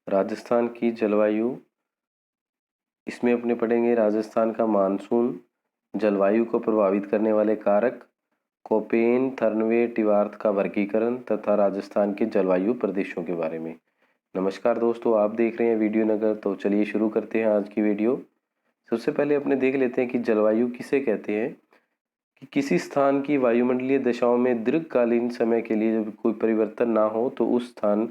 राजस्थान की जलवायु, इसमें अपने पढ़ेंगे राजस्थान का मानसून, जलवायु को प्रभावित करने वाले कारक, कोपेन थर्नवे टिवार्थ का वर्गीकरण तथा राजस्थान के जलवायु प्रदेशों के बारे में। नमस्कार दोस्तों, आप देख रहे हैं वीडियो नगर। तो चलिए शुरू करते हैं आज की वीडियो। सबसे पहले अपने देख लेते हैं कि जलवायु किसे कहते हैं। कि किसी स्थान की वायुमंडलीय दशाओं में दीर्घकालीन समय के लिए जब कोई परिवर्तन ना हो तो उस स्थान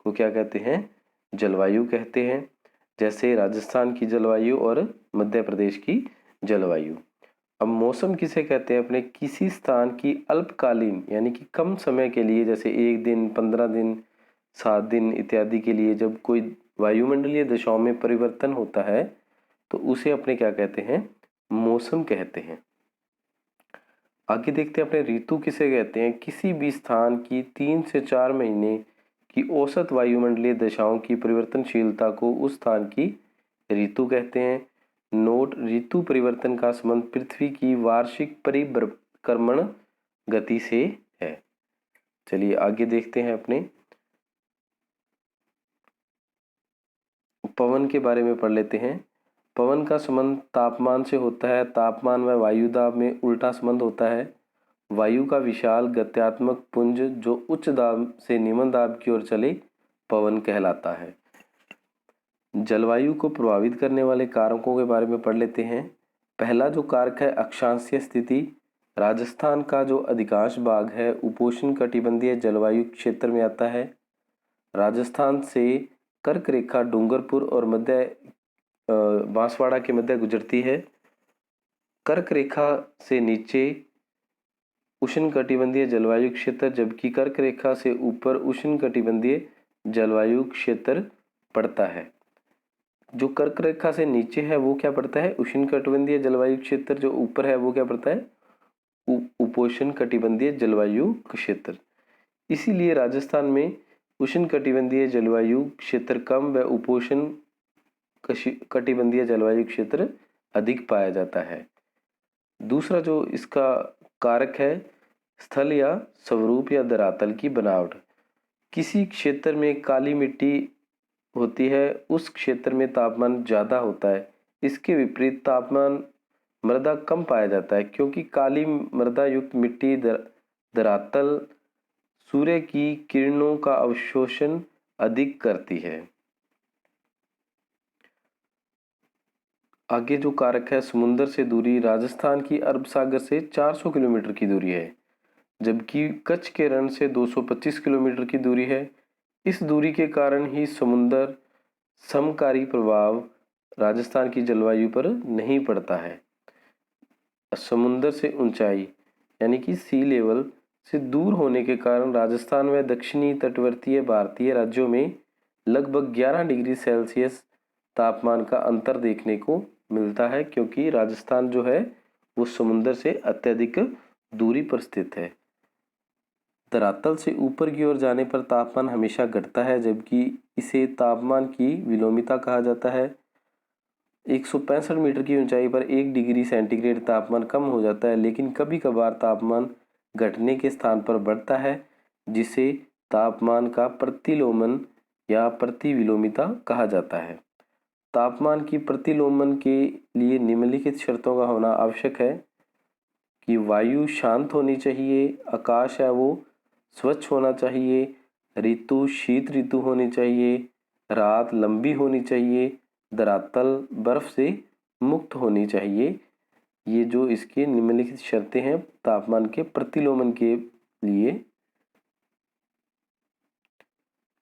को क्या कहते हैं, जलवायु कहते हैं। जैसे राजस्थान की जलवायु और मध्य प्रदेश की जलवायु। अब मौसम किसे कहते हैं, अपने किसी स्थान की अल्पकालीन यानी कि कम समय के लिए, जैसे 1 दिन, 15 दिन, 7 दिन इत्यादि के लिए जब कोई वायुमंडलीय दशाओं में परिवर्तन होता है तो उसे अपने क्या कहते हैं, मौसम कहते हैं। आगे देखते हैं अपने ऋतु किसे कहते हैं। किसी भी स्थान की 3 से 4 महीने की औसत वायुमंडलीय दशाओं की परिवर्तनशीलता को उस स्थान की ऋतु कहते हैं। नोट: ऋतु परिवर्तन का संबंध पृथ्वी की वार्षिक परिभ्रमण गति से है। चलिए आगे देखते हैं अपने पवन के बारे में पढ़ लेते हैं। पवन का संबंध तापमान से होता है। तापमान व वायु दाब में उल्टा संबंध होता है। वायु का विशाल गत्यात्मक पुंज जो उच्च दाब से निम्न दाब की ओर चले पवन कहलाता है। जलवायु को प्रभावित करने वाले कारकों के बारे में पढ़ लेते हैं। पहला जो कारक है अक्षांशीय स्थिति। राजस्थान का जो अधिकांश भाग है उपोष्ण कटिबंधीय जलवायु क्षेत्र में आता है। राजस्थान से कर्क रेखा डूंगरपुर और मध्य बांसवाड़ा के मध्य गुजरती है। कर्क रेखा से नीचे उष्णकटिबंधीय जलवायु क्षेत्र, जबकि कर्क रेखा से ऊपर उष्णकटिबंधीय जलवायु क्षेत्र पड़ता है। जो कर्क रेखा से नीचे है वो क्या पड़ता है, उष्णकटिबंधीय जलवायु क्षेत्र। जो ऊपर है वो क्या पड़ता है, उपोष्ण कटिबंधीय जलवायु क्षेत्र। इसीलिए राजस्थान में उष्णकटिबंधीय जलवायु क्षेत्र कम व उपोष्ण कटिबंधीय जलवायु क्षेत्र अधिक पाया जाता है। दूसरा जो इसका कारक है स्थल या स्वरूप या धरातल की बनावट। किसी क्षेत्र में काली मिट्टी होती है, उस क्षेत्र में तापमान ज्यादा होता है। इसके विपरीत तापमान मृदा कम पाया जाता है, क्योंकि काली मृदा युक्त मिट्टी धरातल सूर्य की किरणों का अवशोषण अधिक करती है। आगे जो कारक है समुद्र से दूरी। राजस्थान की अरब सागर से 400 किलोमीटर की दूरी है, जबकि कच्छ के रण से 225 किलोमीटर की दूरी है। इस दूरी के कारण ही समुद्र समकारी प्रभाव राजस्थान की जलवायु पर नहीं पड़ता है। समुद्र से ऊंचाई यानी कि सी लेवल से दूर होने के कारण राजस्थान व दक्षिणी तटवर्तीय भारतीय राज्यों में लगभग 11 डिग्री सेल्सियस तापमान का अंतर देखने को मिलता है, क्योंकि राजस्थान जो है वो समुद्र से अत्यधिक दूरी पर स्थित है। धरातल से ऊपर की ओर जाने पर तापमान हमेशा घटता है, जबकि इसे तापमान की विलोमिता कहा जाता है। 165 मीटर की ऊंचाई पर 1 डिग्री सेंटीग्रेड तापमान कम हो जाता है, लेकिन कभी कभार तापमान घटने के स्थान पर बढ़ता है, जिसे तापमान का प्रतिलोमन या प्रतिविलोमिता कहा जाता है। तापमान की प्रतिलोमन के लिए निम्नलिखित शर्तों का होना आवश्यक है कि वायु शांत होनी चाहिए, आकाश है वो स्वच्छ होना चाहिए, ऋतु शीत ऋतु होनी चाहिए, रात लंबी होनी चाहिए, धरातल बर्फ से मुक्त होनी चाहिए। ये जो इसके निम्नलिखित शर्तें हैं तापमान के प्रतिलोमन के लिए।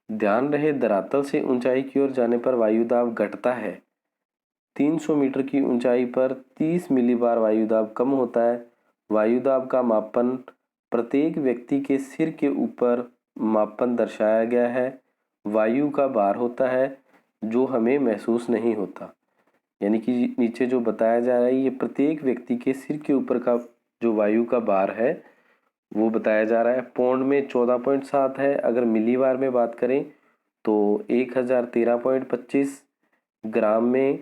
ध्यान रहे धरातल से ऊंचाई की ओर जाने पर वायुदाब घटता है। 300 मीटर की ऊंचाई पर 30 मिलीबार वायुदाब कम होता है। वायुदाब का मापन प्रत्येक व्यक्ति के सिर के ऊपर मापन दर्शाया गया है। वायु का भार होता है जो हमें महसूस नहीं होता, यानी कि नीचे जो बताया जा रहा है ये प्रत्येक व्यक्ति के सिर के ऊपर का जो वायु का भार है वो बताया जा रहा है। पौंड में 14.7 है। अगर मिलीबार में बात करें तो 1013.25, ग्राम में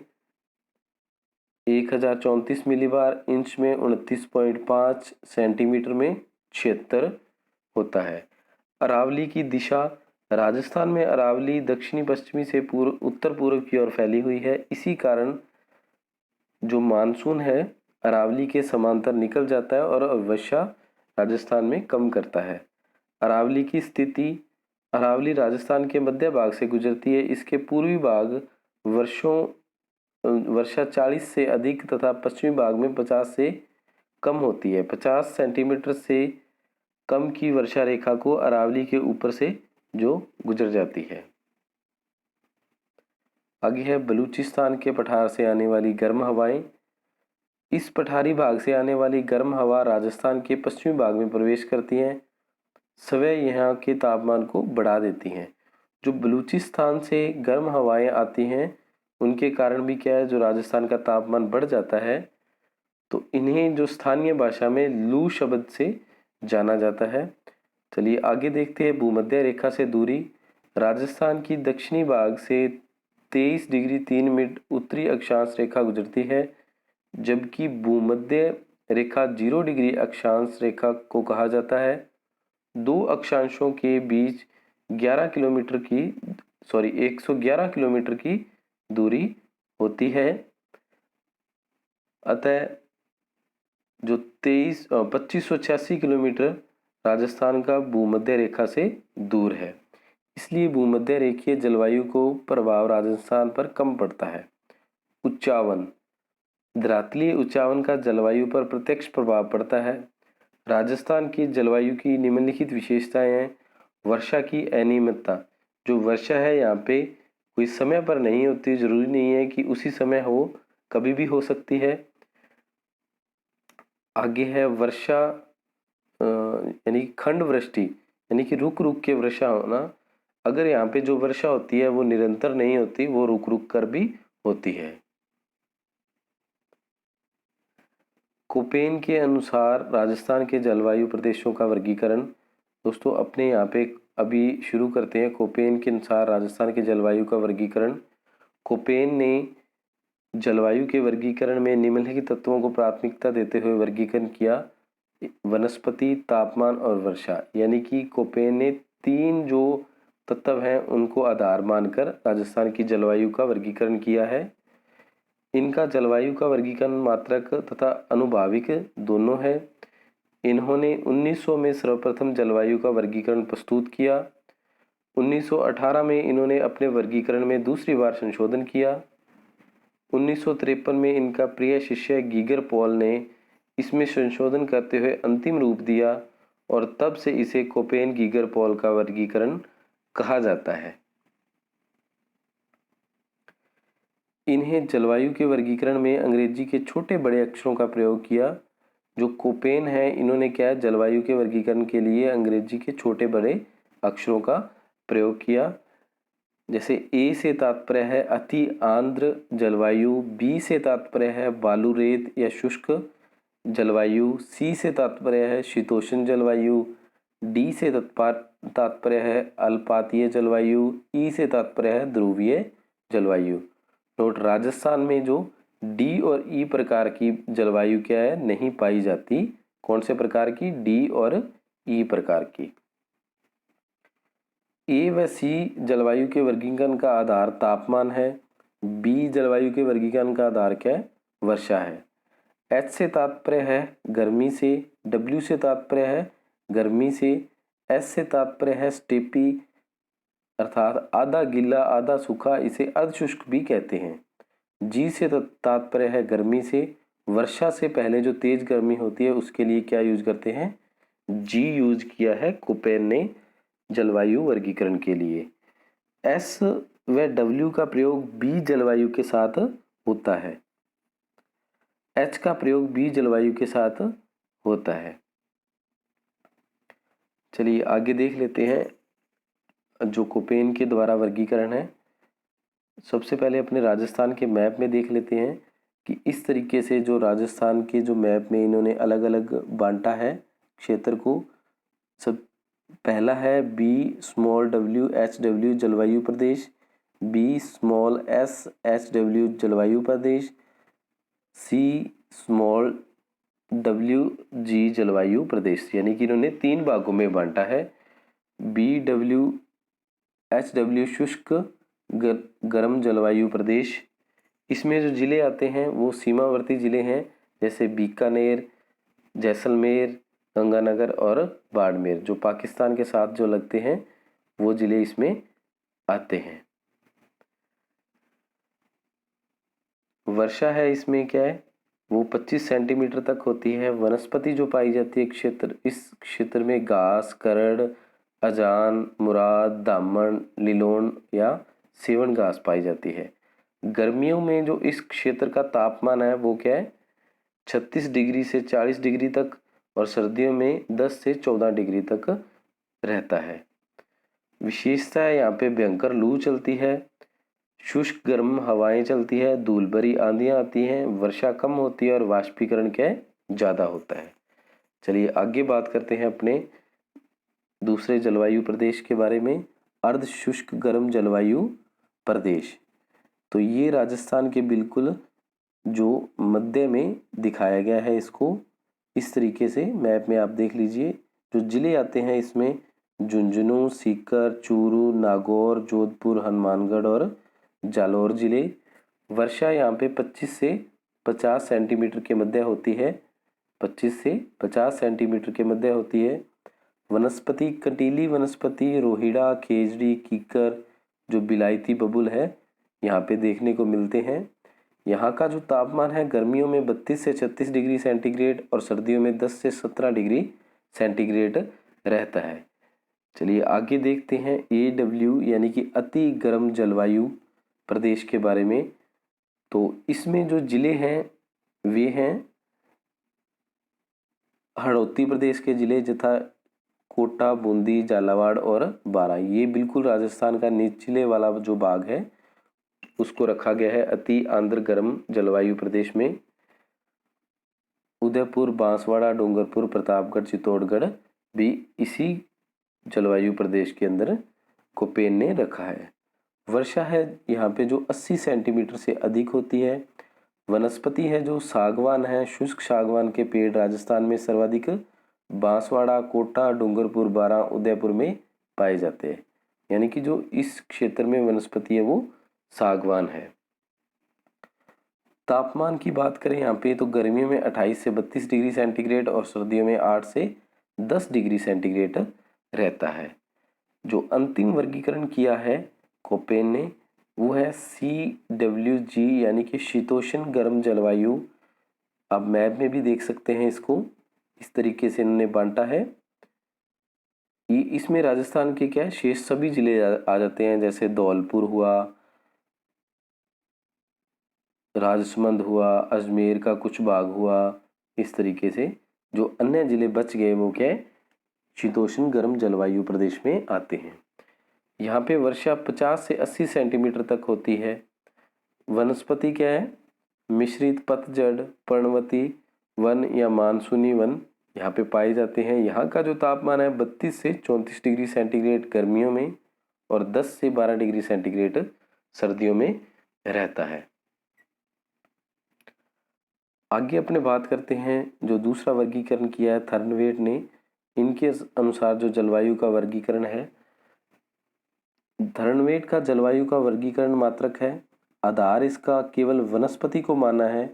1034 मिलीबार, इंच में 29.5, सेंटीमीटर में 76 होता है। अरावली की दिशा राजस्थान में अरावली दक्षिणी पश्चिमी से उत्तर पूर्व की ओर फैली हुई है। इसी कारण जो मानसून है अरावली के समांतर निकल जाता है और वर्षा राजस्थान में कम करता है। अरावली की स्थिति, अरावली राजस्थान के मध्य भाग से गुजरती है। इसके पूर्वी भाग वर्षा 40 से अधिक तथा पश्चिमी भाग में 50 से कम होती है। 50 सेंटीमीटर से कम की वर्षा रेखा को अरावली के ऊपर से जो गुजर जाती है। आगे है बलूचिस्तान के पठार से आने वाली गर्म हवाएं। इस पठारी भाग से आने वाली गर्म हवा राजस्थान के पश्चिमी भाग में प्रवेश करती हैं, स्वयं यहाँ के तापमान को बढ़ा देती हैं। जो बलूचिस्तान से गर्म हवाएं आती हैं उनके कारण भी क्या है, जो राजस्थान का तापमान बढ़ जाता है। तो इन्हें जो स्थानीय भाषा में लू शब्द से जाना जाता है। चलिए आगे देखते हैं भूमध्य रेखा से दूरी। राजस्थान की दक्षिणी भाग से 23 डिग्री 3 मिनट उत्तरी अक्षांश रेखा गुजरती है, जबकि भूमध्य रेखा 0 डिग्री अक्षांश रेखा को कहा जाता है। दो अक्षांशों के बीच 111 किलोमीटर की दूरी होती है। अतः जो 2586 किलोमीटर राजस्थान का भूमध्य रेखा से दूर है, इसलिए भूमध्य रेखीय जलवायु को प्रभाव राजस्थान पर कम पड़ता है। उच्चावन, धरातलीय उच्चावन का जलवायु पर प्रत्यक्ष प्रभाव पड़ता है। राजस्थान की जलवायु की निम्नलिखित विशेषताएं हैं। वर्षा की अनियमितता, जो वर्षा है यहाँ पे कोई समय पर नहीं होती, जरूरी नहीं है कि उसी समय हो, कभी भी हो सकती है। आगे है वर्षा यानी खंड वृष्टि, यानी कि रुक रुक के वर्षा होना। अगर यहाँ पे जो वर्षा होती है वो निरंतर नहीं होती, वो रुक रुक कर भी होती है। कोपेन के अनुसार राजस्थान के जलवायु प्रदेशों का वर्गीकरण। दोस्तों अपने यहाँ पे अभी शुरू करते हैं कोपेन के अनुसार राजस्थान के जलवायु का वर्गीकरण। कोपेन ने जलवायु के वर्गीकरण में निम्नलिखित तत्वों को प्राथमिकता देते हुए वर्गीकरण किया: वनस्पति, तापमान और वर्षा। यानी कि कोपेन ने 3 जो तत्व हैं उनको आधार मानकर राजस्थान की जलवायु का वर्गीकरण किया है। इनका जलवायु का वर्गीकरण मात्रक तथा अनुभाविक दोनों है। इन्होंने 1900 में सर्वप्रथम जलवायु का वर्गीकरण प्रस्तुत किया। 1918 में इन्होंने अपने वर्गीकरण में दूसरी बार संशोधन किया। 1953 में इनका प्रिय शिष्य गीगर पॉल ने इसमें संशोधन करते हुए अंतिम रूप दिया और तब से इसे कोपेन गीगर पॉल का वर्गीकरण कहा जाता है। इन्हें जलवायु के वर्गीकरण में अंग्रेजी के छोटे बड़े अक्षरों का प्रयोग किया। जो कोपेन है इन्होंने क्या है, जलवायु के वर्गीकरण के लिए अंग्रेजी के छोटे बड़े अक्षरों का प्रयोग किया। जैसे ए से तात्पर्य है अति आर्द्र जलवायु, बी से तात्पर्य है बालू रेत या शुष्क जलवायु, सी से तात्पर्य है शीतोष्ण जलवायु, डी से तात्पर्य है अल्पातीय जलवायु, ई से तात्पर्य है ध्रुवीय जलवायु। नोट, राजस्थान में जो डी और ई प्रकार की जलवायु क्या है, नहीं पाई जाती। कौन से प्रकार की? डी और ई प्रकार की। ए व सी जलवायु के वर्गीकरण का आधार तापमान है। बी जलवायु के वर्गीकरण का आधार क्या है? वर्षा है। एच से तात्पर्य है गर्मी से, डब्ल्यू से तात्पर्य है गर्मी से, एस से तात्पर्य है स्टेपी अर्थात आधा गीला आधा सूखा, इसे अर्धशुष्क भी कहते हैं। जी से तात्पर्य है गर्मी से, वर्षा से पहले जो तेज गर्मी होती है उसके लिए क्या यूज करते हैं? जी यूज किया है कोपेन ने जलवायु वर्गीकरण के लिए। एस व डब्ल्यू का प्रयोग बी जलवायु के साथ होता है। एच का प्रयोग बी जलवायु के साथ होता है। चलिए आगे देख लेते हैं जो कोपेन के द्वारा वर्गीकरण है। सबसे पहले अपने राजस्थान के मैप में देख लेते हैं कि इस तरीके से जो राजस्थान के जो मैप में इन्होंने अलग अलग बांटा है क्षेत्र को। सब पहला है B small W H W जलवायु प्रदेश, B small S H W जलवायु प्रदेश, सी स्मॉल डब्ल्यू जी जलवायु प्रदेश। यानी कि इन्होंने 3 भागों में बांटा है। बी डब्ल्यू HW शुष्क गर्म जलवायु प्रदेश। इसमें जो ज़िले आते हैं वो सीमावर्ती ज़िले हैं, जैसे बीकानेर, जैसलमेर, गंगानगर और बाड़मेर, जो पाकिस्तान के साथ जो लगते हैं वो ज़िले इसमें आते हैं। वर्षा है इसमें क्या है, वो 25 सेंटीमीटर तक होती है। वनस्पति जो पाई जाती है इस क्षेत्र में घास, करड़, अजान, मुराद, दामन, लिलोन या सेवन घास पाई जाती है। गर्मियों में जो इस क्षेत्र का तापमान है वो क्या है, 36 डिग्री से 40 डिग्री तक, और सर्दियों में 10 से 14 डिग्री तक रहता है। विशेषता है यहाँ पे भयंकर लू चलती है, शुष्क गर्म हवाएं चलती है, धूल भरी आंधियां आती हैं, वर्षा कम होती है और वाष्पीकरण क्या है, ज़्यादा होता है। चलिए आगे बात करते हैं अपने दूसरे जलवायु प्रदेश के बारे में, अर्ध शुष्क गर्म जलवायु प्रदेश। तो ये राजस्थान के बिल्कुल जो मध्य में दिखाया गया है, इसको इस तरीके से मैप में आप देख लीजिए। जो जिले आते हैं इसमें झुंझुनू, सीकर, चूरू, नागौर, जोधपुर, हनुमानगढ़ और जालौर जिले। वर्षा यहाँ पे 25 से 50 सेंटीमीटर के मध्य होती है, 25 से 50 सेंटीमीटर के मध्य होती है। वनस्पति कंटीली वनस्पति, रोहिड़ा, खेजड़ी, कीकर, जो बिलायती बबुल है यहाँ पे देखने को मिलते हैं। यहाँ का जो तापमान है गर्मियों में 32 से 36 डिग्री सेंटीग्रेड और सर्दियों में 10 से 17 डिग्री सेंटीग्रेड रहता है। चलिए आगे देखते हैं AW यानी कि अति गर्म जलवायु प्रदेश के बारे में। तो इसमें जो जिले हैं वे हैं हड़ौती प्रदेश के जिले, तथा कोटा, बूंदी, झालावाड़ और बारां। ये बिल्कुल राजस्थान का निचले वाला जो भाग है उसको रखा गया है अति आर्द्र गर्म जलवायु प्रदेश में। उदयपुर, बांसवाड़ा, डूंगरपुर, प्रतापगढ़, चित्तौड़गढ़ भी इसी जलवायु प्रदेश के अंदर कोपेन ने रखा है। वर्षा है यहाँ पे जो 80 सेंटीमीटर से अधिक होती है। वनस्पति है जो सागवान है, शुष्क सागवान के पेड़ राजस्थान में सर्वाधिक बांसवाड़ा, कोटा, डूंगरपुर, बारां, उदयपुर में पाए जाते हैं। यानी कि जो इस क्षेत्र में वनस्पति है वो सागवान है। तापमान की बात करें यहाँ पे तो गर्मियों में 28 से 32 डिग्री सेंटीग्रेड और सर्दियों में 8 से 10 डिग्री सेंटीग्रेड रहता है। जो अंतिम वर्गीकरण किया है कोपेन ने वो है CWG यानी कि शीतोष्ण गर्म जलवायु। आप मैप में भी देख सकते हैं इसको, इस तरीके से इन्होंने बांटा है। ये इसमें राजस्थान के क्या है शेष सभी जिले आ जाते हैं, जैसे धौलपुर हुआ, राजसमंद हुआ, अजमेर का कुछ भाग हुआ। इस तरीके से जो अन्य जिले बच गए वो क्या है शीतोष्ण गर्म जलवायु प्रदेश में आते हैं। यहाँ पे वर्षा 50 से 80 सेंटीमीटर तक होती है। वनस्पति क्या है, मिश्रित पतझड़, पर्णवती वन या मानसूनी वन यहाँ पे पाए जाते हैं। यहाँ का जो तापमान है 32 से 34 डिग्री सेंटीग्रेड गर्मियों में और 10 से 12 डिग्री सेंटीग्रेड सर्दियों में रहता है। आगे अपने बात करते हैं जो दूसरा वर्गीकरण किया है थर्नवेट ने। इनके अनुसार जो जलवायु का वर्गीकरण है, थर्नवेट का जलवायु का वर्गीकरण मात्रक है, आधार इसका केवल वनस्पति को माना है।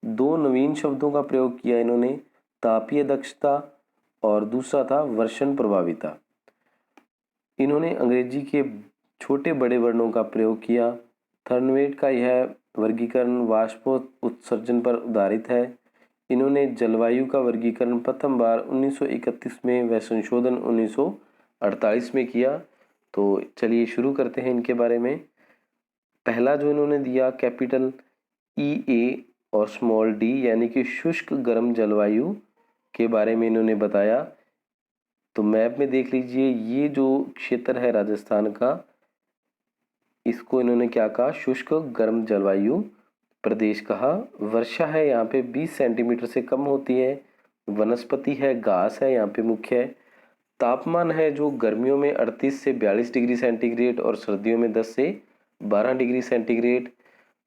दो नवीन शब्दों का प्रयोग किया इन्होंने, तापीय दक्षता और दूसरा था वर्षण प्रभाविता। इन्होंने अंग्रेजी के छोटे बड़े वर्णों का प्रयोग किया। थर्नवेट का यह वर्गीकरण वाष्पोत्सर्जन पर आधारित है। इन्होंने जलवायु का वर्गीकरण प्रथम बार 1931 में व संशोधन 1948 में किया। तो चलिए शुरू करते हैं इनके बारे में। पहला जो इन्होंने दिया कैपिटल EA और स्मॉल d यानी कि शुष्क गर्म जलवायु के बारे में इन्होंने बताया। तो मैप में देख लीजिए, ये जो क्षेत्र है राजस्थान का, इसको इन्होंने क्या कहा, शुष्क गर्म जलवायु प्रदेश कहा। वर्षा है यहाँ पे 20 सेंटीमीटर से कम होती है। वनस्पति है, घास है यहाँ पे मुख्य है। तापमान है जो गर्मियों में 38 से 42 डिग्री सेंटीग्रेड और सर्दियों में 10 से 12 डिग्री सेंटीग्रेड।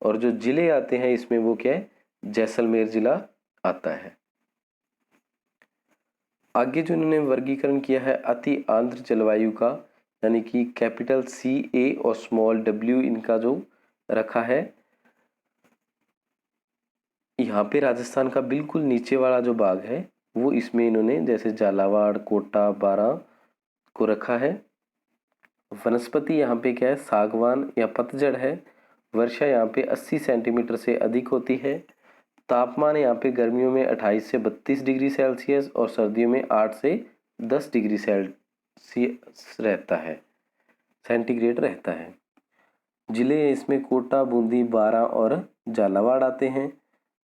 और जो जिले आते हैं इसमें वो क्या है, जैसलमेर जिला आता है। आगे जो इन्होंने वर्गीकरण किया है अति आर्द्र जलवायु का, यानी कि कैपिटल CA और स्मॉल w इनका जो रखा है। यहाँ पे राजस्थान का बिल्कुल नीचे वाला जो भाग है वो इसमें इन्होंने जैसे झालावाड़, कोटा, बारां को रखा है। वनस्पति यहाँ पे क्या है, सागवान या पतझड़ है। वर्षा यहाँ पे 80 सेंटीमीटर से अधिक होती है। तापमान यहाँ पे गर्मियों में 28 से 32 डिग्री सेल्सियस और सर्दियों में 8 से 10 डिग्री सेल्सियस रहता है, सेंटीग्रेड रहता है। जिले इसमें कोटा, बूंदी, बारां और झालावाड़ आते हैं।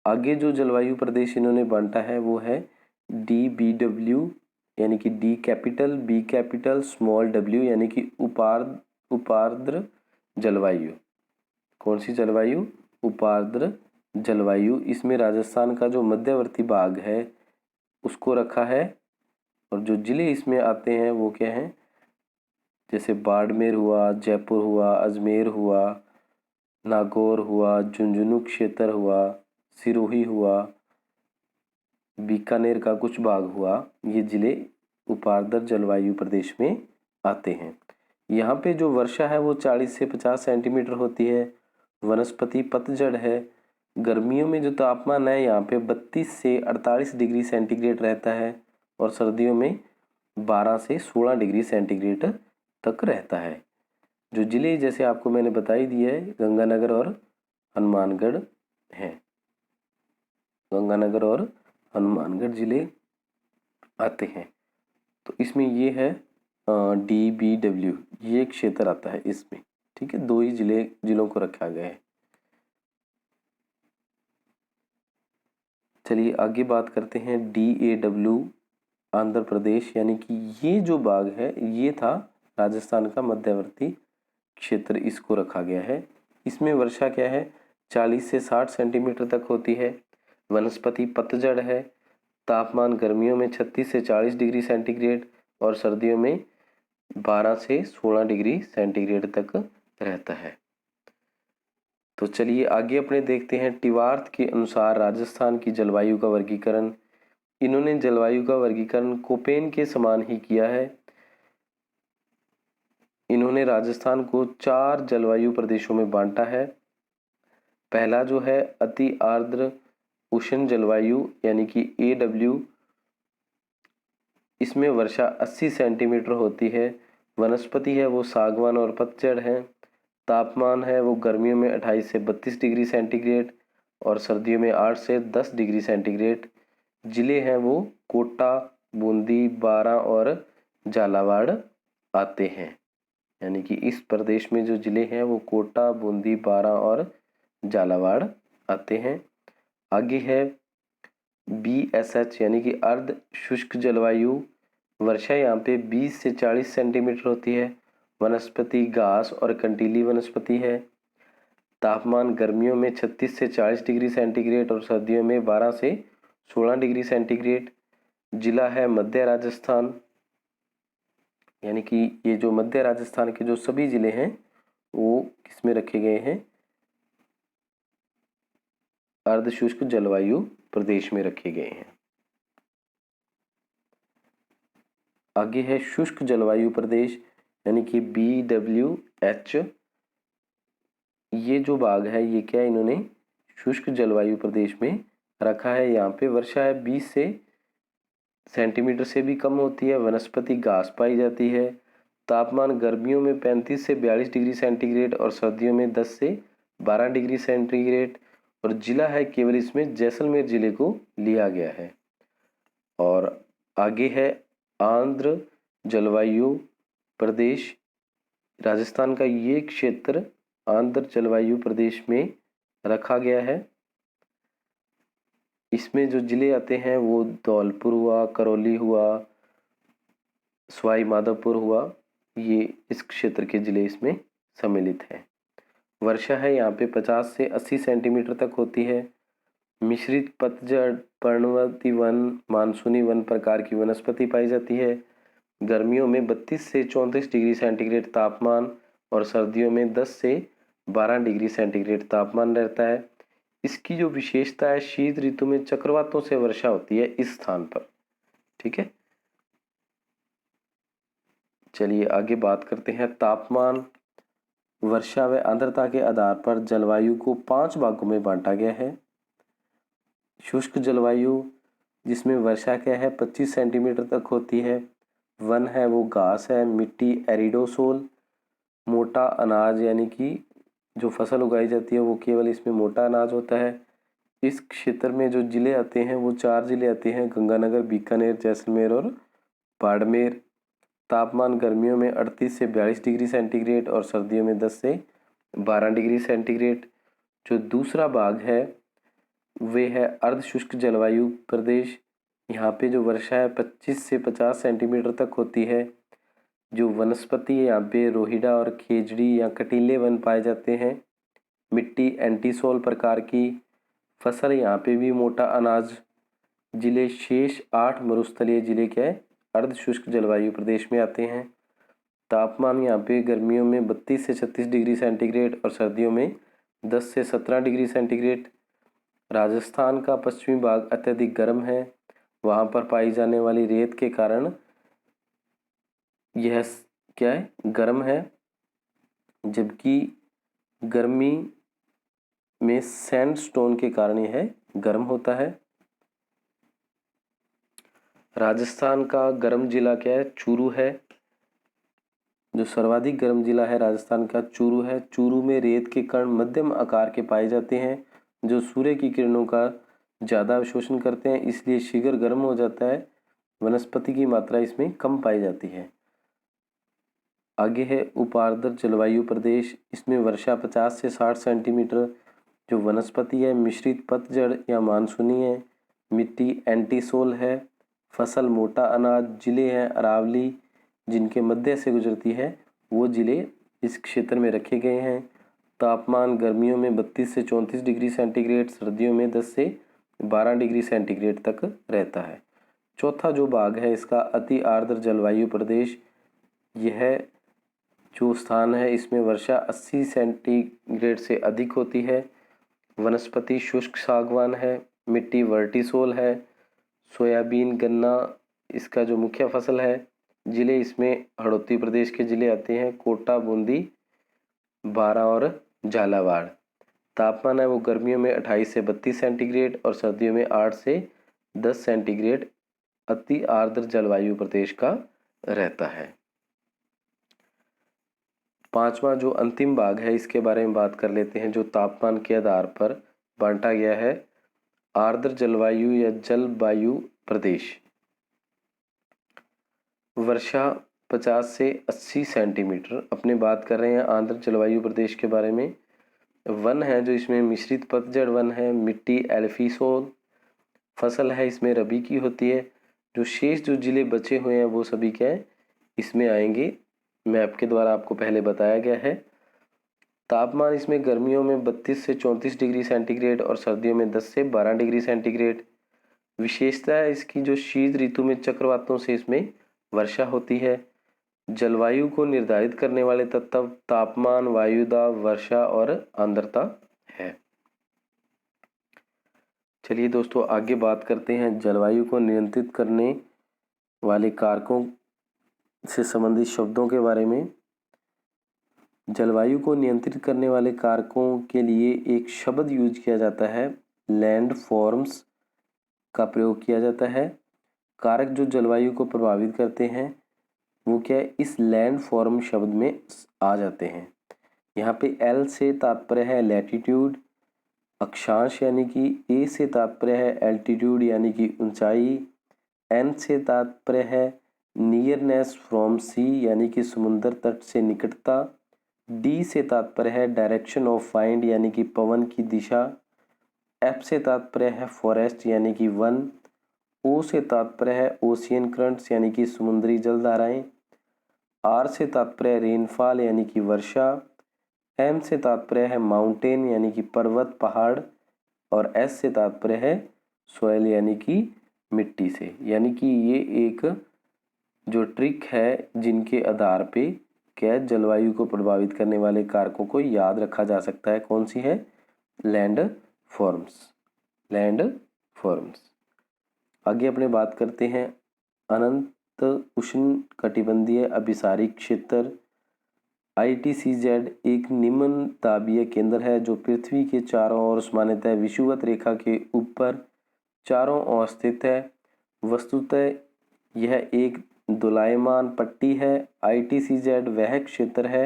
आगे जो जलवायु प्रदेश इन्होंने बांटा है वो है DBW, यानी कि D capital, B capital, small w यानी कि उपार्द्र जलवायु। कौन सी जलवायु? उपार्द्र जलवायु। इसमें राजस्थान का जो मध्यवर्ती भाग है उसको रखा है। और जो जिले इसमें आते हैं वो क्या हैं, जैसे बाड़मेर हुआ, जयपुर हुआ, अजमेर हुआ, नागौर हुआ, झुंझुनू क्षेत्र हुआ, सिरोही हुआ, बीकानेर का कुछ भाग हुआ। ये जिले उपार्द्र जलवायु प्रदेश में आते हैं। यहाँ पे जो वर्षा है वो 40 से 50 सेंटीमीटर होती है। वनस्पति पतझड़ है। गर्मियों में जो तापमान है यहाँ पे 32 से 48 डिग्री सेंटीग्रेड रहता है और सर्दियों में 12 से 16 डिग्री सेंटीग्रेड तक रहता है। जो जिले जैसे आपको मैंने बता ही दिया है, गंगानगर और हनुमानगढ़ हैं। गंगानगर और हनुमानगढ़ जिले आते हैं। तो इसमें ये है DBW, ये क्षेत्र आता है इसमें। ठीक है, दो ही जिलों को रखा गया है। चलिए आगे बात करते हैं DAW, आंध्र प्रदेश। यानी कि ये जो भाग है ये था राजस्थान का मध्यवर्ती क्षेत्र, इसको रखा गया है। इसमें वर्षा क्या है, 40 से 60 सेंटीमीटर तक होती है। वनस्पति पतझड़ है। तापमान गर्मियों में 36 से 40 डिग्री सेंटीग्रेड और सर्दियों में 12 से 16 डिग्री सेंटीग्रेड तक रहता है। तो चलिए आगे अपने देखते हैं टिवार्थ के अनुसार राजस्थान की जलवायु का वर्गीकरण। इन्होंने जलवायु का वर्गीकरण कोपेन के समान ही किया है। इन्होंने राजस्थान को 4 जलवायु प्रदेशों में बांटा है। पहला जो है अति आर्द्र उष्ण जलवायु यानी कि AW, इसमें वर्षा 80 सेंटीमीटर होती है। वनस्पति है वो सागवान और पतझड़ है। तापमान है वो गर्मियों में 28 से 32 डिग्री सेंटीग्रेड और सर्दियों में 8 से 10 डिग्री सेंटीग्रेड। जिले हैं वो कोटा, बूंदी, बारां और झालावाड़ आते हैं। यानी कि इस प्रदेश में जो जिले हैं वो कोटा, बूंदी, बारां और झालावाड़ आते हैं। आगे है BSH यानी कि अर्ध शुष्क जलवायु। वर्षा यहाँ पे 20 से 40 सेंटीमीटर होती है। वनस्पति घास और कंटीली वनस्पति है। तापमान गर्मियों में 36 से 40 डिग्री सेंटीग्रेड और सर्दियों में 12 से 16 डिग्री सेंटीग्रेड। जिला है मध्य राजस्थान। यानी कि ये जो मध्य राजस्थान के जो सभी जिले हैं वो किसमें रखे गए हैं, अर्धशुष्क जलवायु प्रदेश में रखे गए हैं। आगे है शुष्क जलवायु प्रदेश यानी कि BWH। ये जो भाग है ये क्या इन्होंने शुष्क जलवायु प्रदेश में रखा है। यहाँ पे वर्षा है 20 से सेंटीमीटर से भी कम होती है। वनस्पति घास पाई जाती है। तापमान गर्मियों में 35 से 42 डिग्री सेंटीग्रेड और सर्दियों में 10 से 12 डिग्री सेंटीग्रेड। और जिला है केवल इसमें जैसलमेर जिले को लिया गया है। और आगे है आंध्र जलवायु प्रदेश। राजस्थान का ये क्षेत्र आंध्र जलवायु प्रदेश में रखा गया है। इसमें जो जिले आते हैं वो धौलपुर हुआ, करौली हुआ, सवाई माधोपुर हुआ, ये इस क्षेत्र के जिले इसमें सम्मिलित हैं। वर्षा है यहाँ पे 50 से 80 सेंटीमीटर तक होती है। मिश्रित पतझड़, पर्णवती वन, मानसूनी वन प्रकार की वनस्पति पाई जाती है। गर्मियों में 32 से 34 डिग्री सेंटीग्रेड तापमान और सर्दियों में 10 से 12 डिग्री सेंटीग्रेड तापमान रहता है। इसकी जो विशेषता है, शीत ऋतु में चक्रवातों से वर्षा होती है इस स्थान पर। ठीक है, चलिए आगे बात करते हैं। तापमान, वर्षा व आर्द्रता के आधार पर जलवायु को 5 भागों में बांटा गया है। शुष्क जलवायु, जिसमें वर्षा क्या है 25 सेंटीमीटर तक होती है। वन है वो घास है, मिट्टी एरिडोसोल, मोटा अनाज यानी कि जो फसल उगाई जाती है वो केवल इसमें मोटा अनाज होता है। इस क्षेत्र में जो जिले आते हैं वो 4 जिले आते हैं, गंगानगर, बीकानेर, जैसलमेर और बाड़मेर। तापमान गर्मियों में 38 से 42 डिग्री सेंटीग्रेड और सर्दियों में 10 से 12 डिग्री सेंटीग्रेड। जो दूसरा भाग है वे है अर्ध शुष्क जलवायु प्रदेश। यहाँ पे जो वर्षा है 25 से 50 सेंटीमीटर तक होती है। जो वनस्पति है यहाँ पे रोहिडा और खेजड़ी या कटीले वन पाए जाते हैं। मिट्टी एंटीसोल प्रकार की, फसल यहाँ पे भी मोटा अनाज। जिले शेष 8 मरुस्थलीय जिले क्या है अर्ध शुष्क जलवायु प्रदेश में आते हैं। तापमान यहाँ पे गर्मियों में 32 से 36 डिग्री सेंटीग्रेड और सर्दियों में 10 से 17 डिग्री सेंटीग्रेड। राजस्थान का पश्चिमी भाग अत्यधिक गर्म है, वहाँ पर पाई जाने वाली रेत के कारण यह क्या है गर्म है, जबकि गर्मी में सैंडस्टोन के कारण यह गर्म होता है। राजस्थान का गर्म जिला क्या है चूरू है। जो सर्वाधिक गर्म जिला है राजस्थान का चूरू है। चूरू में रेत के कण मध्यम आकार के पाए जाते हैं जो सूर्य की किरणों का ज़्यादा अवशोषण करते हैं, इसलिए शीघ्र गर्म हो जाता है। वनस्पति की मात्रा इसमें कम पाई जाती है। आगे है उपार्द्र जलवायु प्रदेश। इसमें वर्षा 50 से 60 सेंटीमीटर। जो वनस्पति है मिश्रित पतझड़ या मानसूनी है। मिट्टी एंटीसोल है। फसल मोटा अनाज। जिले हैं अरावली जिनके मध्य से गुजरती है, वो जिले इस क्षेत्र में रखे गए हैं। तापमान गर्मियों में 32 से 34 डिग्री सेंटीग्रेड, सर्दियों में 10 से 12 डिग्री सेंटीग्रेड तक रहता है। चौथा जो भाग है इसका अति आर्द्र जलवायु प्रदेश। यह जो स्थान है इसमें वर्षा 80 सेंटीग्रेड से अधिक होती है। वनस्पति शुष्क सागवान है। मिट्टी वर्टिसोल है। सोयाबीन गन्ना इसका जो मुख्य फसल है। जिले इसमें हड़ौती प्रदेश के जिले आते हैं, कोटा, बूंदी, बारा और झालावाड़। तापमान है वो गर्मियों में 28 से 32 सेंटीग्रेड और सर्दियों में 8 से 10 सेंटीग्रेड अति आर्द्र जलवायु प्रदेश का रहता है। पांचवा जो अंतिम भाग है इसके बारे में बात कर लेते हैं, जो तापमान के आधार पर बांटा गया है। आर्द्र जलवायु या जलवायु प्रदेश। वर्षा 50 से 80 सेंटीमीटर। अपने बात कर रहे हैं आर्द्र जलवायु प्रदेश के बारे में। वन है जो इसमें मिश्रित पतझड़ वन है। मिट्टी एल्फीसोल। फसल है इसमें रबी की होती है। जो शेष जो जिले बचे हुए हैं वो सभी क्या है इसमें आएंगे, मैप के द्वारा आपको पहले बताया गया है। तापमान इसमें गर्मियों में 32 से 34 डिग्री सेंटीग्रेड और सर्दियों में 10 से 12 डिग्री सेंटीग्रेड। विशेषता है इसकी जो शीत ऋतु में चक्रवातों से इसमें वर्षा होती है। जलवायु को निर्धारित करने वाले तत्व तापमान, वायुदाब, वर्षा और आर्द्रता है। चलिए दोस्तों आगे बात करते हैं जलवायु को नियंत्रित करने वाले कारकों से संबंधित शब्दों के बारे में। जलवायु को नियंत्रित करने वाले कारकों के लिए एक शब्द यूज किया जाता है, लैंड फॉर्म्स का प्रयोग किया जाता है। कारक जो जलवायु को प्रभावित करते हैं वो क्या है इस लैंड फॉर्म शब्द में आ जाते हैं। यहाँ पे एल से तात्पर्य है लैटिट्यूड, अक्षांश यानी कि ए से तात्पर्य है एल्टीट्यूड यानी कि ऊंचाई, एन से तात्पर्य है नियरनेस फ्रॉम सी यानी कि समुद्र तट से निकटता, डी से तात्पर्य है डायरेक्शन ऑफ वाइंड यानी कि पवन की दिशा, एफ से तात्पर्य है फॉरेस्ट यानी कि वन, ओ से तात्पर्य है ओशियन करंट्स यानी कि समुद्री जलधाराएं, आर से तात्पर्य रेनफॉल यानी कि वर्षा, एम से तात्पर्य है माउंटेन यानी कि पर्वत पहाड़, और एस से तात्पर्य है सॉइल यानी कि मिट्टी से। यानी कि ये एक जो ट्रिक है जिनके आधार पे क्या जलवायु को प्रभावित करने वाले कारकों को याद रखा जा सकता है। कौन सी है? Land forms. Land forms. आगे अपने बात करते हैं अनंत उष्ण कटिबंधीय अभिसारी क्षेत्र ITCZ एक निम्न दाबीय केंद्र है जो पृथ्वी के चारों ओर सामान्यतः विषुवत रेखा के ऊपर चारों ओर स्थित है। वस्तुतः यह एक दोलायमान पट्टी है। ITCZ वह क्षेत्र है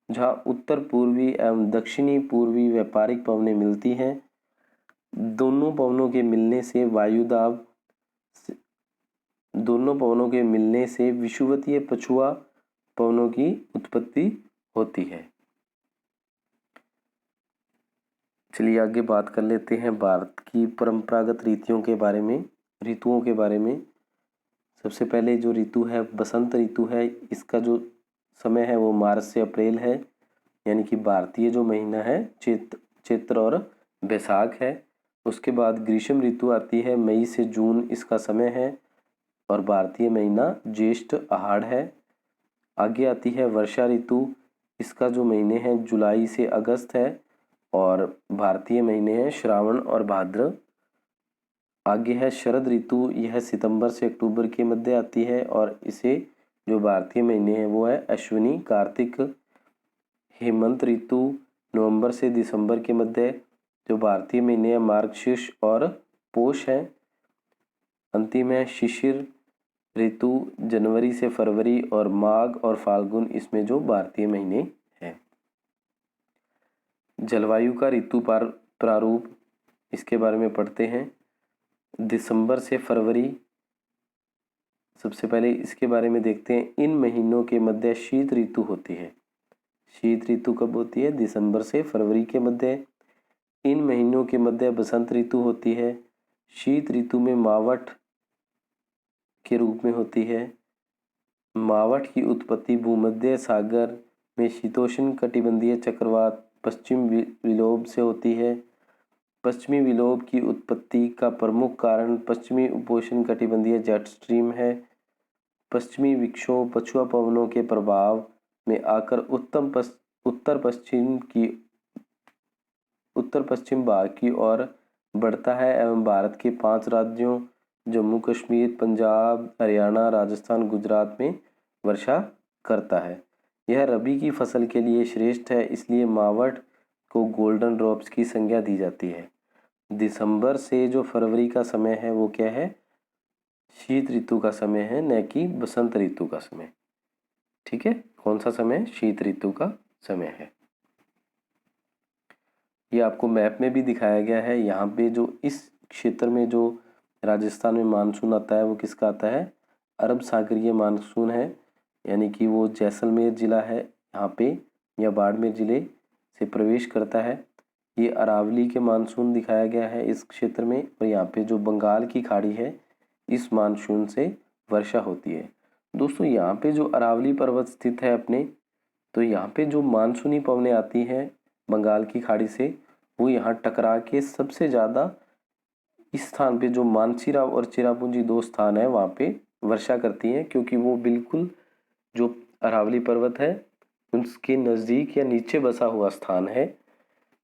जहां उत्तर पूर्वी एवं दक्षिणी पूर्वी व्यापारिक पवनें मिलती हैं। दोनों पवनों के मिलने से विषुवतीय पछुआ पवनों की उत्पत्ति होती है। चलिए आगे बात कर लेते हैं भारत की परंपरागत ऋतुओं के बारे में। सबसे पहले जो ऋतु है बसंत ऋतु है। इसका जो समय है वो मार्च से अप्रैल है, यानी कि भारतीय जो महीना है चैत्र और बैसाख है। उसके बाद ग्रीष्म ऋतु आती है, मई से जून इसका समय है और भारतीय महीना ज्येष्ठ आहाड़ है। आगे आती है वर्षा ऋतु। इसका जो महीने हैं जुलाई से अगस्त है और भारतीय महीने हैं श्रावण और भाद्र। आगे है शरद ऋतु। यह सितंबर से अक्टूबर के मध्य आती है और इसे जो भारतीय महीने हैं वो है अश्विनी, कार्तिक। हेमंत ऋतु नवंबर से दिसंबर के मध्य, जो भारतीय महीने हैं मार्गशीर्ष और पोष है। अंतिम है शिशिर ऋतु जनवरी से फरवरी और माघ और फाल्गुन इसमें जो भारतीय महीने हैं। जलवायु का ऋतु प्रारूप इसके बारे में पढ़ते हैं। दिसंबर से फरवरी, सबसे पहले इसके बारे में देखते हैं। इन महीनों के मध्य शीत ऋतु होती है। शीत ऋतु कब होती है? दिसंबर से फरवरी के मध्य। इन महीनों के मध्य बसंत ऋतु होती है। शीत ऋतु में मावठ के रूप में होती है। मावठ की उत्पत्ति भूमध्य सागर में शीतोष्ण कटिबंधीय चक्रवात पश्चिम विलोब से होती है। पश्चिमी विलोब की उत्पत्ति का प्रमुख कारण पश्चिमी उपोष्ण कटिबंधीय जेट स्ट्रीम है। पश्चिमी विक्षोभ पछुआ पवनों के प्रभाव में आकर उत्तर पश्चिम भाग की ओर बढ़ता है एवं भारत के 5 राज्यों जम्मू कश्मीर, पंजाब, हरियाणा, राजस्थान, गुजरात में वर्षा करता है। यह रबी की फसल के लिए श्रेष्ठ है, इसलिए मावठ को गोल्डन ड्रॉप्स की संज्ञा दी जाती है। दिसंबर से जो फरवरी का समय है वो क्या है? शीत ऋतु का समय है, न कि बसंत ऋतु का समय। ठीक है, कौन सा समय? शीत ऋतु का समय है। ये आपको मैप में भी दिखाया गया है। यहाँ पे जो इस क्षेत्र में जो राजस्थान में मानसून आता है वो किसका आता है? अरब सागरीय मानसून है, यानी कि वो जैसलमेर जिला है यहाँ पे या बाड़मेर जिले से प्रवेश करता है। ये अरावली के मानसून दिखाया गया है इस क्षेत्र में, और यहाँ पे जो बंगाल की खाड़ी है इस मानसून से वर्षा होती है। दोस्तों यहाँ पे जो अरावली पर्वत स्थित है अपने, तो यहाँ पे जो मानसूनी पवनें आती हैं बंगाल की खाड़ी से वो यहाँ टकरा के सबसे ज़्यादा इस स्थान पे जो मानसीरा और चिरापुंजी 2 स्थान है वहाँ पे वर्षा करती हैं, क्योंकि वो बिल्कुल जो अरावली पर्वत है उसके नज़दीक या नीचे बसा हुआ स्थान है।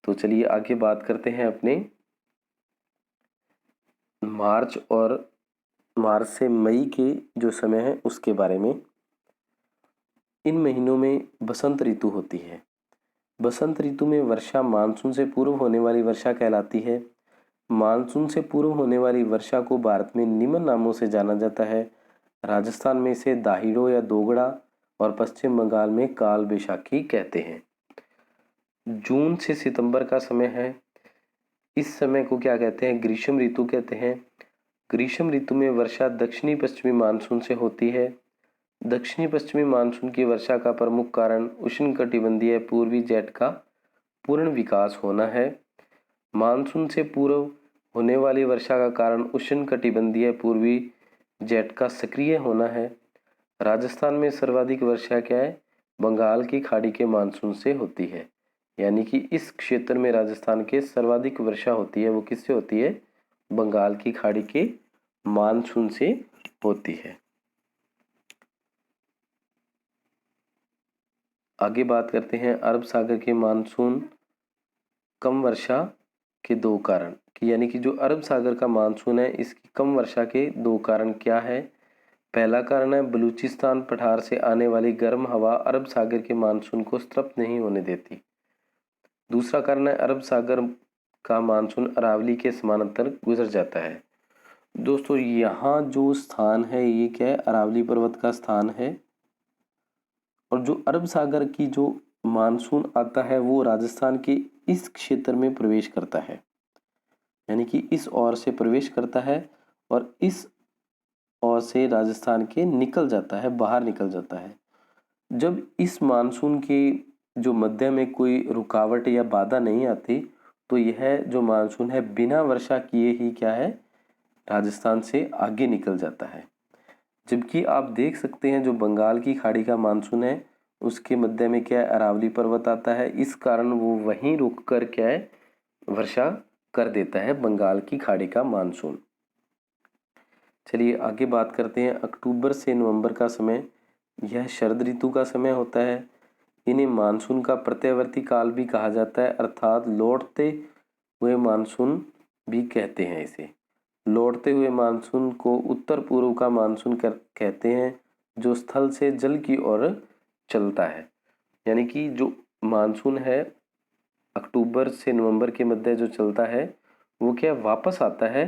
तो चलिए आगे बात करते हैं अपने मार्च से मई के जो समय है उसके बारे में। इन महीनों में बसंत ऋतु होती है। बसंत ऋतु में वर्षा मानसून से पूर्व होने वाली वर्षा कहलाती है। मानसून से पूर्व होने वाली वर्षा को भारत में निम्न नामों से जाना जाता है। राजस्थान में इसे दाहिड़ो या दोगड़ा और पश्चिम बंगाल में काल बैशाखी कहते हैं। जून से सितंबर का समय है। इस समय को क्या कहते हैं? ग्रीष्म ऋतु कहते हैं। ग्रीष्म ऋतु में वर्षा दक्षिणी पश्चिमी मानसून से होती है। दक्षिणी पश्चिमी मानसून की वर्षा का प्रमुख कारण उष्णकटिबंधीय पूर्वी जेट का पूर्ण विकास होना है। मानसून से पूर्व होने वाली वर्षा का कारण उष्णकटिबंधीय पूर्वी जेट का सक्रिय होना है। राजस्थान में सर्वाधिक वर्षा क्या है? बंगाल की खाड़ी के मानसून से होती है, यानी कि इस क्षेत्र में राजस्थान के सर्वाधिक वर्षा होती है वो किससे होती है? बंगाल की खाड़ी के मानसून से होती है। आगे बात करते हैं अरब सागर के मानसून कम वर्षा के 2 कारण, कि यानी कि जो अरब सागर का मानसून है इसकी कम वर्षा के 2 कारण क्या है? पहला कारण है बलूचिस्तान पठार से आने वाली गर्म हवा अरब सागर के मानसून को तृप्त नहीं होने देती। दूसरा कारण है अरब सागर का मानसून अरावली के समानांतर गुजर जाता है। दोस्तों यहाँ जो स्थान है ये क्या है, अरावली पर्वत का स्थान है, और जो अरब सागर की जो मानसून आता है वो राजस्थान के इस क्षेत्र में प्रवेश करता है, यानी कि इस ओर से प्रवेश करता है और इस ओर से राजस्थान के निकल जाता है, बाहर निकल जाता है। जब इस मानसून के जो मध्य में कोई रुकावट या बाधा नहीं आती तो यह जो मानसून है बिना वर्षा किए ही क्या है, राजस्थान से आगे निकल जाता है। जबकि आप देख सकते हैं जो बंगाल की खाड़ी का मानसून है उसके मध्य में क्या है, अरावली पर्वत आता है, इस कारण वो वहीं रुक कर क्या है, वर्षा कर देता है बंगाल की खाड़ी का मानसून। चलिए आगे बात करते हैं। अक्टूबर से नवंबर का समय यह शरद ऋतु का समय होता है। इन्हें मानसून का प्रत्यावर्ती काल भी कहा जाता है, अर्थात लौटते हुए मानसून भी कहते हैं इसे। लौटते हुए मानसून को उत्तर पूर्व का मानसून कहते हैं, जो स्थल से जल की ओर चलता है। यानी कि जो मानसून है अक्टूबर से नवंबर के मध्य जो चलता है वो क्या वापस आता है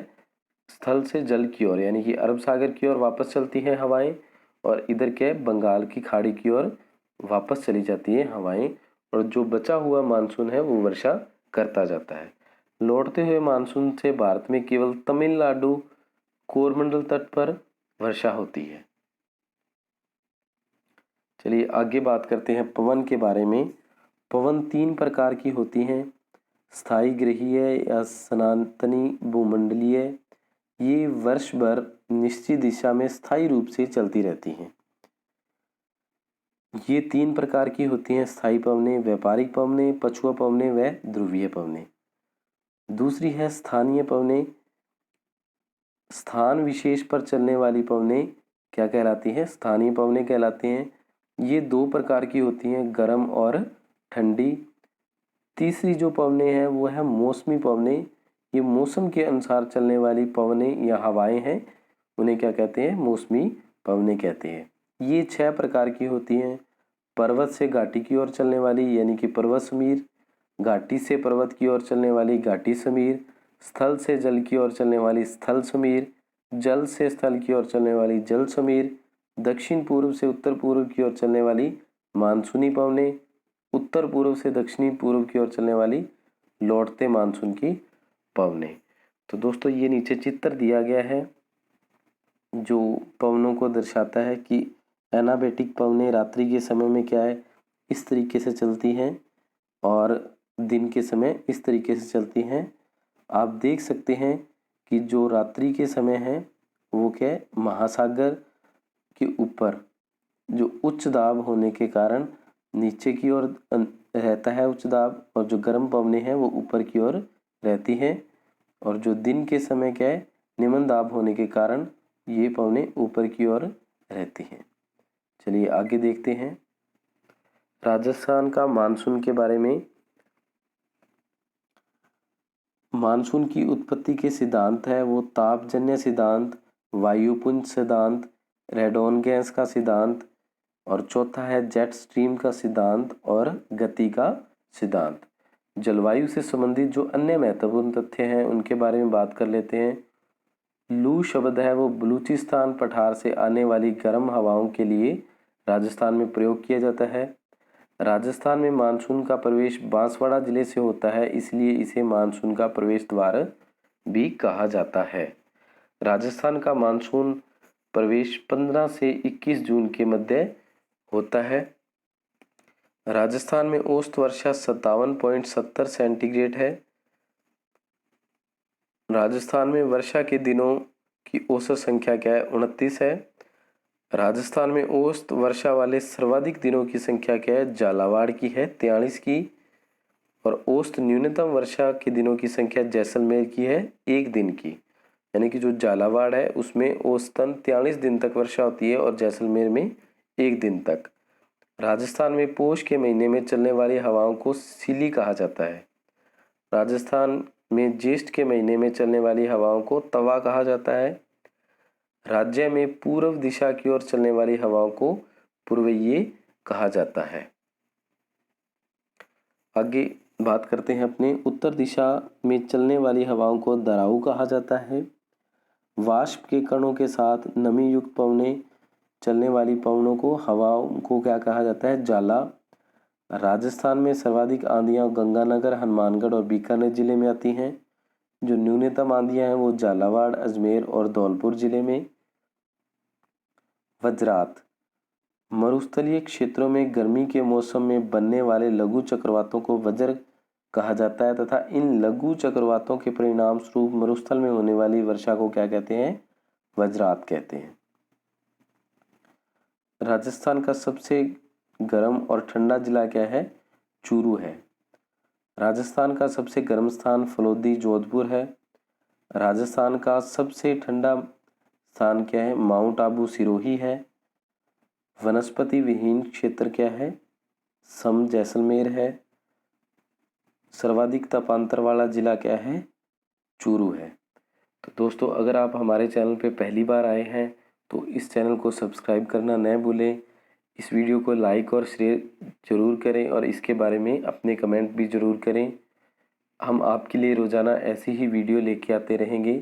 स्थल से जल की ओर, यानी कि अरब सागर की ओर वापस चलती हैं हवाएं, और इधर क्या है, बंगाल की खाड़ी की ओर वापस चली जाती हैं हवाएं, और जो बचा हुआ मानसून है वो वर्षा करता जाता है। लौटते हुए मानसून से भारत में केवल तमिलनाडु कोरमंडल तट पर वर्षा होती है। चलिए आगे बात करते हैं पवन के बारे में। पवन 3 प्रकार की होती हैं, स्थायी ग्रहीय या सनातनी भूमंडलीय। ये वर्ष भर निश्चित दिशा में स्थायी रूप से चलती रहती हैं। ये 3 प्रकार की होती हैं, स्थायी पवनें, व्यापारिक पवनें, पछुआ पवनें व ध्रुवीय पवनें। दूसरी है स्थानीय पवनें। स्थान विशेष पर चलने वाली पवनें क्या कहलाती हैं, स्थानीय पवनें कहलाती हैं। ये 2 प्रकार की होती हैं, गर्म और ठंडी। तीसरी जो पवनें हैं वो है मौसमी पवनें। ये मौसम के अनुसार चलने वाली पवनें या हवाएं हैं, उन्हें क्या कहते हैं, मौसमी पवनें कहते हैं। ये 6 प्रकार की होती हैं, पर्वत से घाटी की ओर चलने वाली यानी कि पर्वत समीर, घाटी से पर्वत की ओर चलने वाली घाटी समीर, स्थल से जल की ओर चलने वाली स्थल समीर, जल से स्थल की ओर चलने वाली जल समीर, दक्षिण पूर्व से उत्तर पूर्व की ओर चलने वाली मानसूनी पवनें, उत्तर पूर्व से दक्षिणी पूर्व की ओर चलने वाली लौटते मानसून की पवनें। तो दोस्तों ये नीचे चित्र दिया गया है जो पवनों को दर्शाता है कि एनाबेटिक पवनें रात्रि के समय में क्या है, इस तरीके से चलती हैं और दिन के समय इस तरीके से चलती हैं। आप देख सकते हैं कि जो रात्रि के समय है वो क्या है, महासागर के ऊपर जो उच्च दाब होने के कारण नीचे की ओर रहता है उच्च दाब, और जो गर्म पवनें हैं वो ऊपर की ओर रहती हैं, और जो दिन के समय क्या है, निम्न दाब होने के कारण ये पवनें ऊपर की ओर रहती हैं। चलिए आगे देखते हैं राजस्थान का मानसून के बारे में। मानसून की उत्पत्ति के सिद्धांत है वो तापजन्य सिद्धांत, वायुपुंज सिद्धांत, रेडॉन गैस का सिद्धांत, और चौथा है जेट स्ट्रीम का सिद्धांत और गति का सिद्धांत। जलवायु से संबंधित जो अन्य महत्वपूर्ण तथ्य हैं उनके बारे में बात कर लेते हैं। लू शब्द है वो बलूचिस्तान पठार से आने वाली गर्म हवाओं के लिए राजस्थान में प्रयोग किया जाता है। राजस्थान में मानसून का प्रवेश बांसवाड़ा जिले से होता है, इसलिए इसे मानसून का प्रवेश द्वार भी कहा जाता है। राजस्थान का मानसून प्रवेश 15 से 21 जून के मध्य होता है। राजस्थान में औसत वर्षा 57.70 सेंटीग्रेड है। राजस्थान में वर्षा के दिनों की औसत संख्या क्या है, 29 है। राजस्थान में औसत वर्षा वाले सर्वाधिक दिनों की संख्या क्या है, झालावाड़ की है 43 की, और औसत न्यूनतम वर्षा के दिनों की संख्या जैसलमेर की है 1 दिन की। यानी कि जो झालावाड़ है उसमें औसतन 43 दिन तक वर्षा होती है और जैसलमेर में 1 दिन तक। राजस्थान में पौष के महीने में चलने वाली हवाओं को सीली कहा जाता है। राजस्थान में ज्येष्ठ के महीने में चलने वाली हवाओं को तवा कहा जाता है। राज्य में पूर्व दिशा की ओर चलने वाली हवाओं को पूर्वीय कहा जाता है। आगे बात करते हैं अपने उत्तर दिशा में चलने वाली हवाओं को दराऊ कहा जाता है। वाष्प के कणों के साथ नमी युक्त पवनें चलने वाली पवनों को हवाओं को क्या कहा जाता है? जाला। राजस्थान में सर्वाधिक आंधियां गंगानगर, हनुमानगढ़ और बीकानेर जिले में आती हैं। जो न्यूनतम आंधियां हैं वो झालावाड़, अजमेर और धौलपुर जिले में। वज्रात मरुस्थलीय क्षेत्रों में गर्मी के मौसम में बनने वाले लघु चक्रवातों को वज्र कहा जाता है तथा इन लघु चक्रवातों के परिणाम स्वरूप मरुस्थल में होने वाली वर्षा को क्या कहते हैं? वज्रात कहते हैं। राजस्थान का सबसे गर्म और ठंडा जिला क्या है? चूरू है। राजस्थान का सबसे गर्म स्थान फलोदी, जोधपुर है। राजस्थान का सबसे ठंडा स्थान क्या है? माउंट आबू, सिरोही है। वनस्पति विहीन क्षेत्र क्या है? सम, जैसलमेर है। सर्वाधिक तापांतर वाला जिला क्या है? चूरू है। तो दोस्तों, अगर आप हमारे चैनल पे पहली बार आए हैं तो इस चैनल को सब्सक्राइब करना न भूलें। इस वीडियो को लाइक और शेयर ज़रूर करें और इसके बारे में अपने कमेंट भी ज़रूर करें। हम आपके लिए रोज़ाना ऐसी ही वीडियो लेके आते रहेंगे।